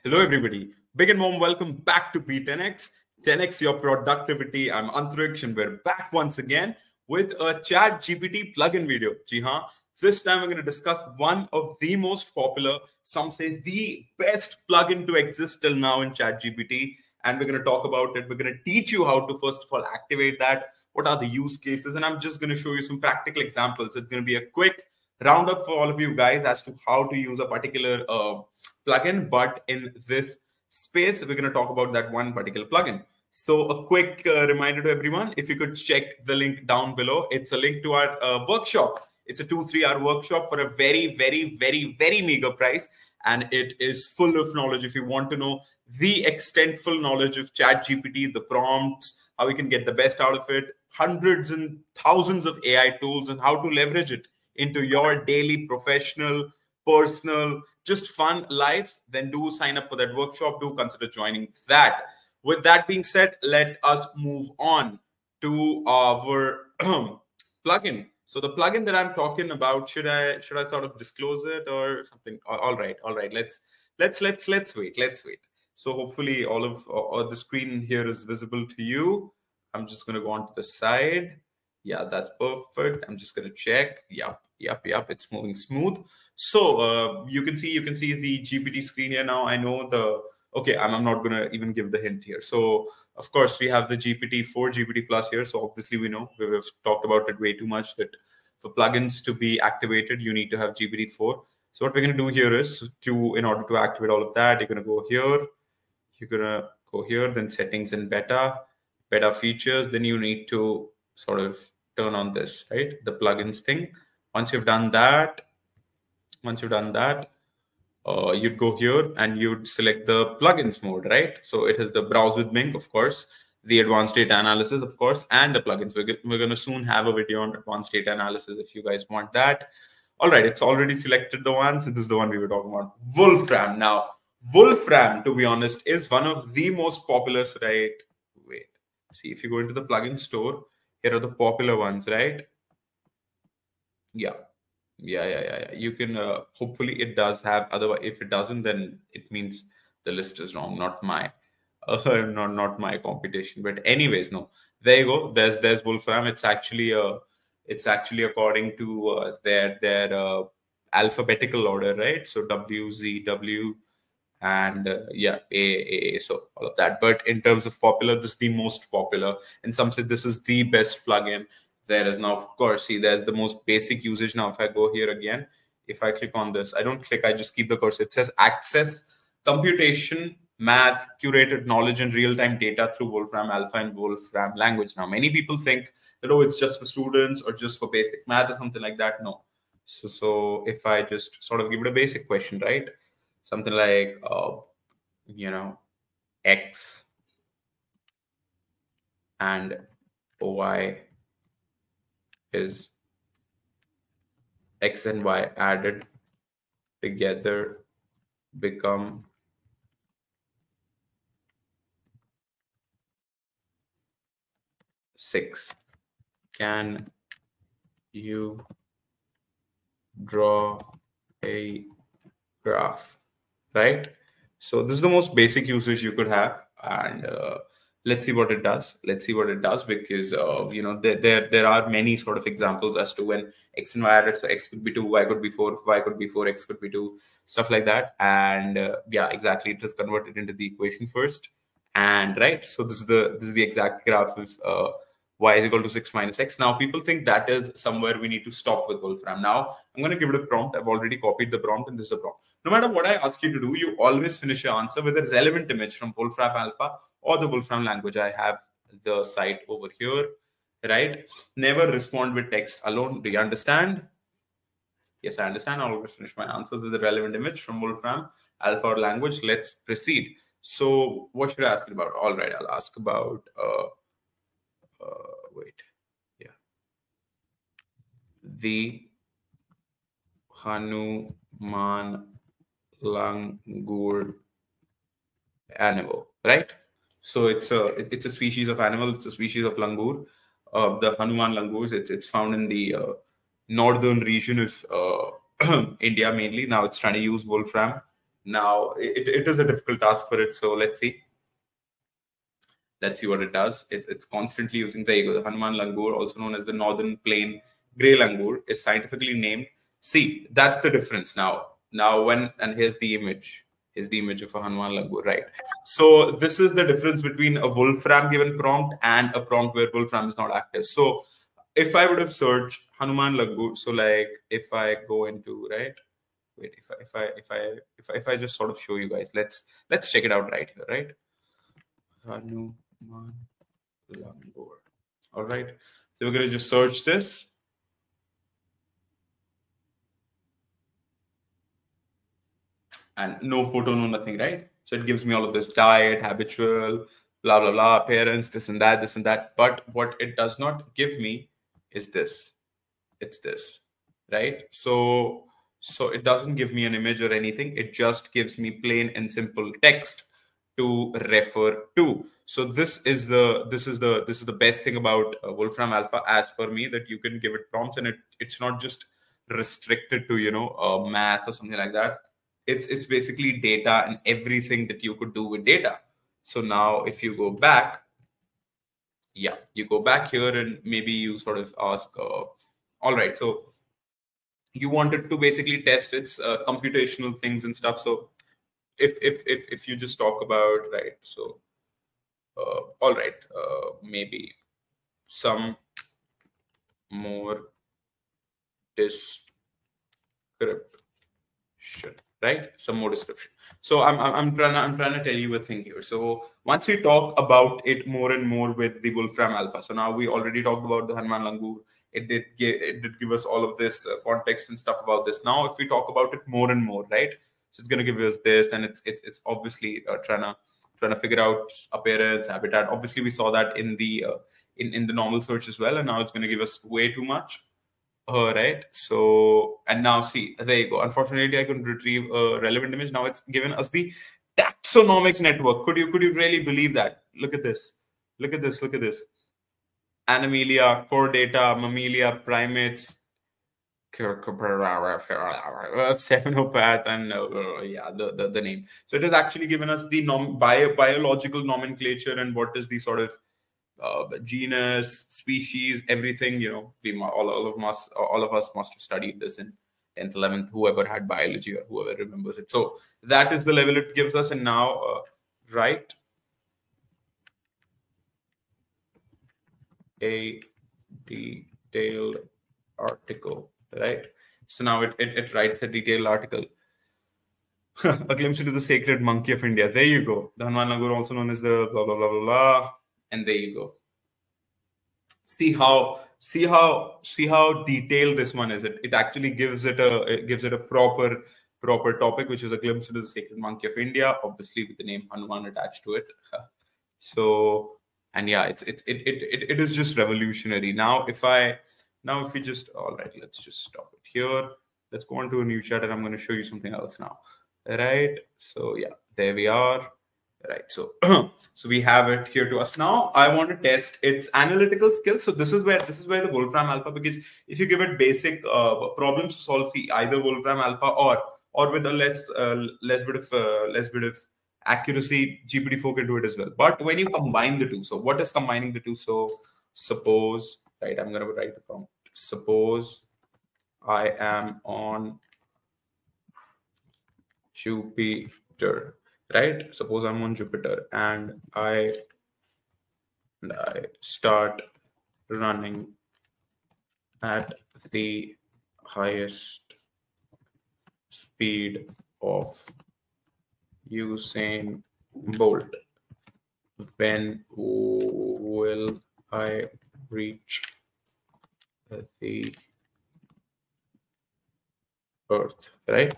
Hello, everybody. Big and warm welcome back to B10X. 10X your productivity. I'm Antriksh and we're back once again with a ChatGPT plugin video. Ji haan, this time we're going to discuss one of the most popular, some say the best plugin to exist till now in ChatGPT. And we're going to talk about it. We're going to teach you how to, first of all, activate that. What are the use cases? And I'm just going to show you some practical examples. It's going to be a quick roundup for all of you guys as to how to use a particular plugin, but in this space we're going to talk about that one particular plugin. So a quick reminder to everyone, if you could check the link down below, it's a link to our workshop. It's a 2-3 hour workshop for a very meager price, and it is full of knowledge. If you want to know the extentful knowledge of ChatGPT, the prompts, how we can get the best out of it, hundreds and thousands of AI tools, and how to leverage it into your daily, professional, personal, just fun lives, then do sign up for that workshop. Do consider joining that. With that being said, let us move on to our plugin. So the plugin that I'm talking about, should I sort of disclose it or something? All right. Let's wait. So hopefully all of the screen here is visible to you. I'm just going to go on to the side. Yeah, that's perfect. I'm just going to check. Yep. It's moving smooth. So you can see the GPT screen here now. I know okay, I'm not going to even give the hint here. So of course we have the GPT-4, GPT Plus here. So obviously we know, we've talked about it way too much, that for plugins to be activated, you need to have GPT-4. So what we're going to do here is in order to activate all of that, you're going to go here. You're going to go here, then settings and beta features. Then you need to sort of turn on this, right? The plugins thing. Once you've done that, you'd go here and you'd select the plugins mode, right? So it has the browse with Bing, of course, the advanced data analysis, of course, and the plugins. We're going to soon have a video on advanced data analysis if you guys want that. All right, it's already selected the one. So this is the one we were talking about, Wolfram. Now, Wolfram, to be honest, is one of the most popular, right? Wait, see, if you go into the plugin store, here are the popular ones, right? Yeah. You can hopefully it does have. Otherwise, if it doesn't, then it means the list is wrong, not my not my computation. But anyways, no, there you go. There's Wolfram. It's actually according to their alphabetical order, right? So W, Z, W, and A. So all of that. But in terms of popular, this is the most popular, and some say this is the best plugin. There is now, of course, see, there's the most basic usage. Now, if I go here again, if I click on this, I don't click, I just keep the cursor. It says access computation, math, curated knowledge, and real-time data through Wolfram Alpha and Wolfram language. Now, many people think that, oh, it's just for students or just for basic math or something like that. No. So if I just sort of give it a basic question, right? Something like, X and Y is X and Y added together become 6. Can you draw a graph, right? So this is the most basic usage you could have, and let's see what it does. Because there are many sort of examples as to when X and Y added. So X could be 2, Y could be 4, Y could be 4, X could be 2, stuff like that. And yeah, exactly, it is converted into the equation first, and right. So this is the exact graph of Y is equal to 6 minus X. Now people think that is somewhere we need to stop with Wolfram. Now I'm going to give it a prompt. I've already copied the prompt, and this is the prompt. No matter what I ask you to do, you always finish your answer with a relevant image from Wolfram Alpha or the Wolfram language. I have the site over here, right? Never respond with text alone. Do you understand? Yes, I understand. I'll always finish my answers with a relevant image from Wolfram Alpha or language. Let's proceed. So what should I ask you about? All right, I'll ask about the Hanuman langur animal, right? So it's a species of animal. It's a species of langur. The Hanuman langurs. It's found in the northern region of India mainly. Now it's trying to use Wolfram Now it is a difficult task for it. So let's see. Let's see what it does. It's constantly using, there you go, the Hanuman langur, also known as the northern plain grey langur, is scientifically named. See, that's the difference now. Now and here's the image. Here's the image of a Hanuman langur, right? So this is the difference between a Wolfram given prompt and a prompt where Wolfram is not active. So if I would have searched Hanuman langur, so like if I go into, right? Wait, if I just sort of show you guys, let's check it out right here, right? Hanuman langur. All right. So we're going to just search this. And no photo, no nothing, right? So it gives me all of this diet, habitual, blah, blah, blah, appearance, this and that, this and that. But what it does not give me is this. It's this, right? So it doesn't give me an image or anything. It just gives me plain and simple text to refer to. So this is the best thing about Wolfram Alpha, as per me, that you can give it prompts and it's not just restricted to math or something like that. It's basically data and everything that you could do with data. So now if you go back, yeah, you go back here and maybe you sort of ask, all right, so you wanted to basically test its computational things and stuff. So if you just talk about, right, so all right, maybe some more description, right? Some more description. So I'm trying to tell you a thing here. So once we talk about it more and more with the Wolfram Alpha, so now we already talked about the Hanuman langur. It did give us all of this context and stuff about this. Now, if we talk about it more and more, right? So it's going to give us this, and it's obviously trying to figure out appearance, habitat. Obviously, we saw that in the in the normal search as well, and now it's going to give us way too much. All right. So, and now see, there you go. Unfortunately, I couldn't retrieve a relevant image. Now it's given us the taxonomic network. Could you really believe that? Look at this. Look at this. Look at this. Animalia, chordata, mammalia, primates, seminopath, and yeah, the name. So it has actually given us the biological nomenclature and what is the sort of genus, species, everything. All of us must have studied this in 10th, 11th, whoever had biology or whoever remembers it. So that is the level it gives us. And now, write a detailed article, right? So now it writes a detailed article. A glimpse into the sacred monkey of India. There you go. The Hanuman langur, also known as the blah, blah, blah, blah, blah. And there you go. See how detailed this one is. It actually gives it a proper topic, which is a glimpse into the sacred monkey of India, obviously with the name Hanuman attached to it. So, and yeah, it is just revolutionary. Now if we just, all right, let's just stop it here. Let's go on to a new chat, and I'm going to show you something else now. Right. So yeah, there we are. Right. So so we have it here to us. Now I want to test its analytical skills. So this is where the Wolfram Alpha, because if you give it basic problems to solve, the either Wolfram Alpha or with a less bit of accuracy, GPT-4 can do it as well. But when you combine the two, so what is combining the two? So suppose, right, I'm going to write the prompt. Suppose I am on Jupiter, right? Suppose I'm on Jupiter and I start running at the highest speed of Usain Bolt. When will I reach the Earth, right?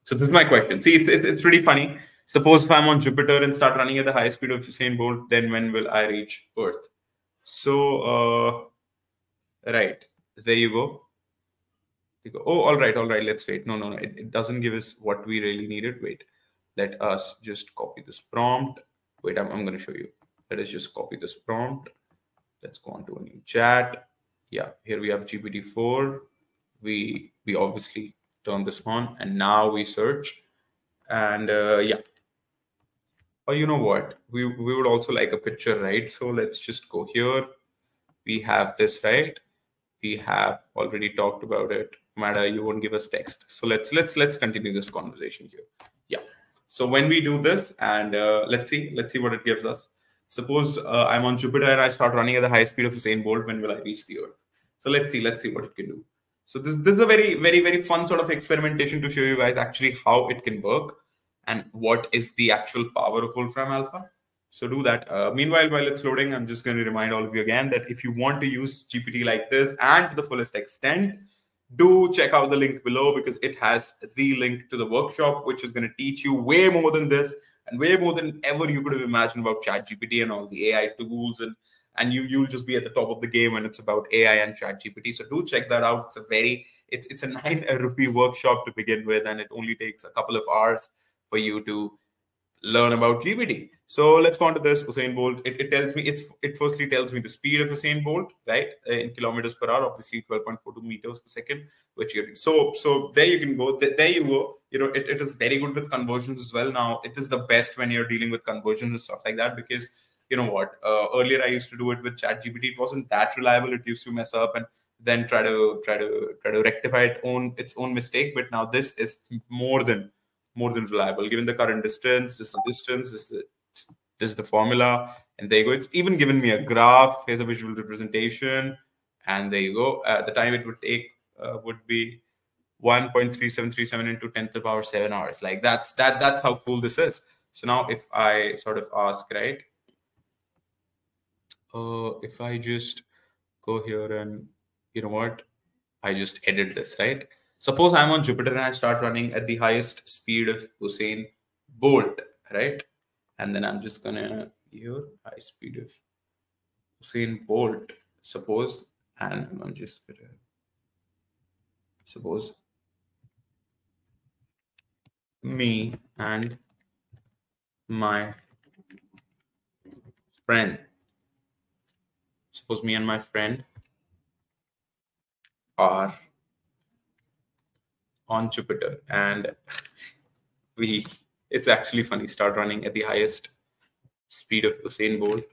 So this is my question. See, it's pretty funny. Suppose if I'm on Jupiter and start running at the high speed of Usain Bolt, then when will I reach Earth? So, right, there you go. Oh, all right, let's wait. No. It doesn't give us what we really needed. Wait, let us just copy this prompt. Wait, I'm going to show you. Let us just copy this prompt. Let's go on to a new chat. Yeah, here we have GPT-4. We obviously turn this on, and now we search. And yeah, or you know what, we would also like a picture, right? So let's just go here. We have this, right? We have already talked about it. Matter, you won't give us text, so let's continue this conversation here. Yeah, so when we do this, and let's see what it gives us. Suppose I'm on Jupiter and I start running at the high speed of Usain Bolt. When will I reach the Earth? So let's see what it can do. So this is a very fun sort of experimentation to show you guys actually how it can work and what is the actual power of Wolfram Alpha. So do that. Meanwhile, while it's loading, I'm just going to remind all of you again that if you want to use GPT like this and to the fullest extent, do check out the link below, because it has the link to the workshop, which is going to teach you way more than this and way more than ever you could have imagined about ChatGPT and all the AI tools. And you'll just be at the top of the game when it's about AI and ChatGPT. So do check that out. It's a 9 rupee workshop to begin with, and it only takes a couple of hours for you to learn about GPT. So let's go on to this Usain Bolt. It tells me, it firstly tells me the speed of Usain Bolt, right, in kilometers per hour, obviously 12.42 meters per second, which you're so there you can go. There you go. You know, it is very good with conversions as well. Now it is the best when you're dealing with conversions and stuff like that, because you know what, earlier I used to do it with ChatGPT. It wasn't that reliable. It used to mess up and then try to rectify its own mistake. But now this is more than reliable. Given the current distance, this is the distance, this is the formula, and there you go. It's even given me a graph. Here's a visual representation, and there you go. The time it would take would be 1.3737 into 10 to the power 7 hours. Like that's how cool this is. So now if I sort of ask, right, if I just go here and you know what, I just edit this, right? Suppose I'm on Jupiter and I start running at the highest speed of Usain Bolt, right? And then I'm just gonna here high speed of Usain Bolt, suppose, and I'm just gonna suppose me and my friend. Suppose me and my friend are on Jupiter, and we it's actually funny, start running at the highest speed of Usain Bolt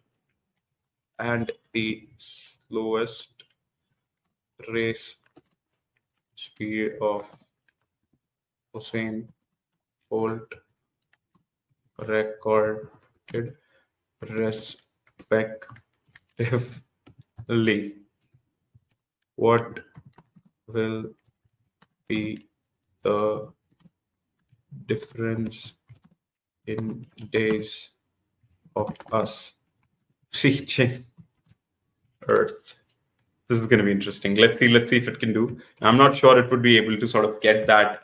and the slowest race speed of Usain Bolt recorded respectively. What will be the difference in days of us reaching Earth? This is going to be interesting. Let's see if it can do. I'm not sure it would be able to sort of get that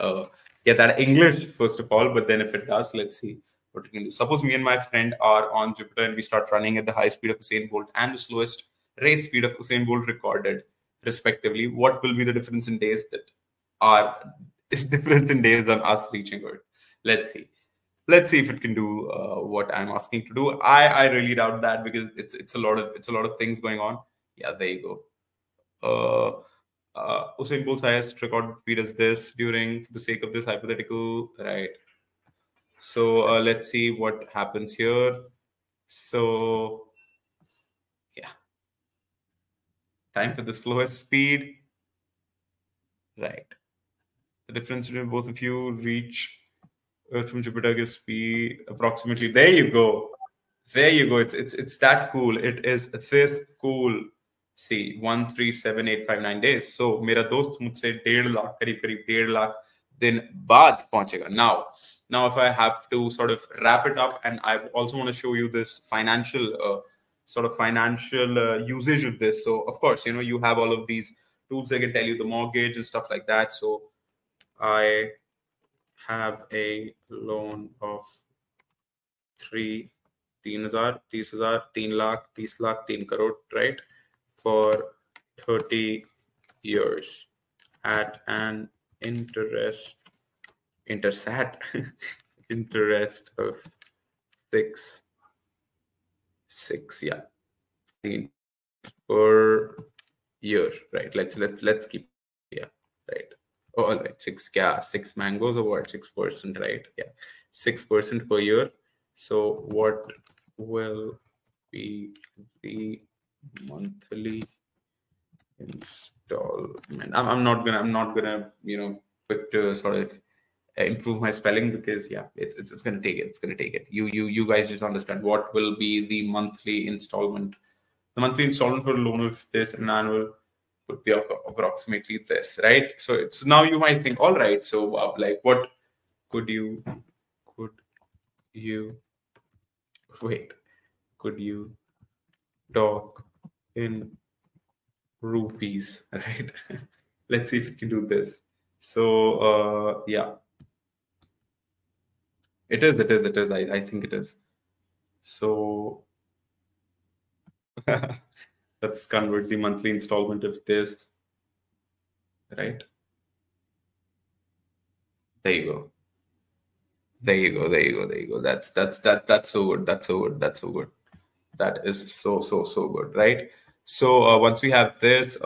English first of all, but then if it does, let's see what it can do. Suppose me and my friend are on Jupiter and we start running at the high speed of Usain Bolt and the slowest race speed of Usain Bolt recorded respectively. What will be the difference in days that are difference in days on us reaching Earth? Let's see. Let's see if it can do what I'm asking to do. I really doubt that, because it's a lot of things going on. Yeah, there you go. Usain Bolt's highest recorded speed is this during, for the sake of this hypothetical, right? So let's see what happens here. So yeah, time for the slowest speed, right? The difference between both of you reach Earth from Jupiter gives speed approximately. There you go. There you go. It's that cool. It is this cool. See, 137,859 days. So मेरा दोस्त मुझसे 1.5 लाख करीब 1.5 लाख दिन बाद पहुंचेगा. Now if I have to sort of wrap it up, and I also want to show you this financial usage of this. So of course, you know, you have all of these tools that can tell you the mortgage and stuff like that. So I have a loan of 3,000, 30,000, 3 lakh, 30 lakh, 3 crore, right? For 30 years at an interest of 6 yeah, per year, right? Let's keep, yeah, right. Oh, all right, 6 mangoes or what? 6%, right? Yeah, 6% per year. So what will be the monthly installment? I'm not gonna put sort of improve my spelling, because yeah, it's gonna take it. It's gonna take it. You guys just understand what will be the monthly installment. The monthly installment for a loan of this and annual would be approximately this, right? So now you might think, all right, so like what could you could you wait? Could you talk in rupees, right? Let's see if we can do this. So yeah, it is. I think it is. So let's convert the monthly installment of this, right? There you go. There you go. There you go. There you go. That's so good. That's so good. That's so good. That is so good, right? So once we have this,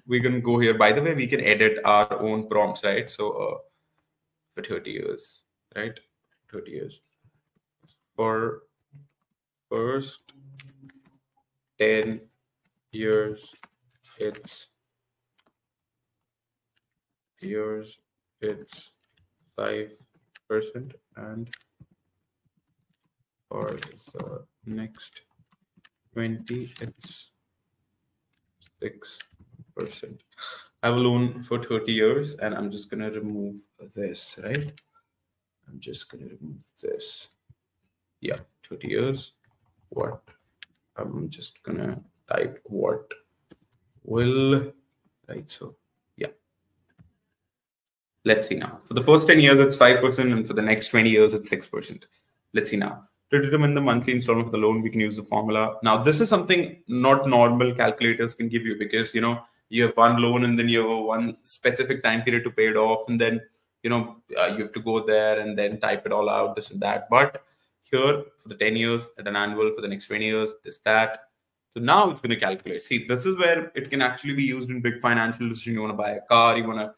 we can go here. By the way, we can edit our own prompts, right? So for 30 years, right? 30 years. For first 10 years, it's 5%, and for the next 20, it's 6%. I have a loan for 30 years, and I'm just gonna remove this, right? I'm just gonna remove this. Yeah, 30 years. What? I'm just gonna type what will, right? So yeah. Let's see now. For the first 10 years, it's 5%, and for the next 20 years, it's 6%. Let's see now. To determine the monthly installment of the loan, we can use the formula. Now, this is something not normal calculators can give you, because you have one loan and then you have one specific time period to pay it off, and then you have to go there and then type it all out, this and that. But here, for the 10 years at an annual, for the next 20 years, this, that. So now it's going to calculate. See, this is where it can actually be used in big financial decisions. You want to buy a car, you wanna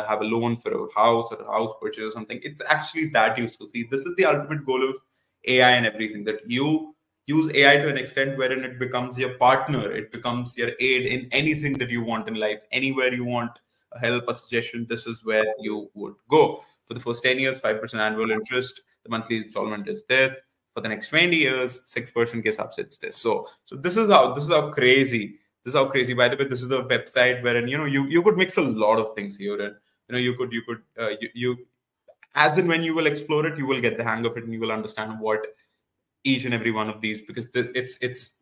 have a loan for a house or a house purchase or something. It's actually that useful. See, this is the ultimate goal of AI and everything, that you use AI to an extent wherein it becomes your partner, it becomes your aid in anything that you want in life. Anywhere you want a help, a suggestion, this is where you would go. For the first 10 years, 5% annual interest, the monthly installment is this. For the next 20 years, 6% gets upsets this. So this is how crazy. This is how crazy. By the way, this is the website wherein you could mix a lot of things here, and you could you as in when you will explore it, you will get the hang of it, and you will understand what each and every one of these, because its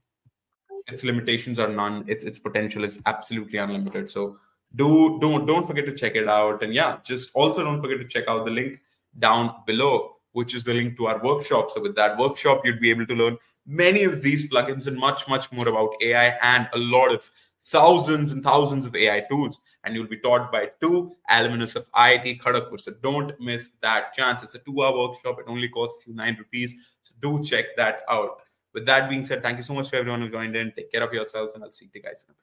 limitations are none. Its potential is absolutely unlimited. So don't forget to check it out. And yeah, just also don't forget to check out the link down below, which is the link to our workshop. So with that workshop, you'd be able to learn many of these plugins and much more about AI, and a lot of thousands and thousands of AI tools. And you'll be taught by two alumnus of IIT Kharagpur. So don't miss that chance. It's a 2-hour workshop. It only costs you 9 rupees. So do check that out. With that being said, thank you so much for everyone who joined in. Take care of yourselves, and I'll see you guys in a bit.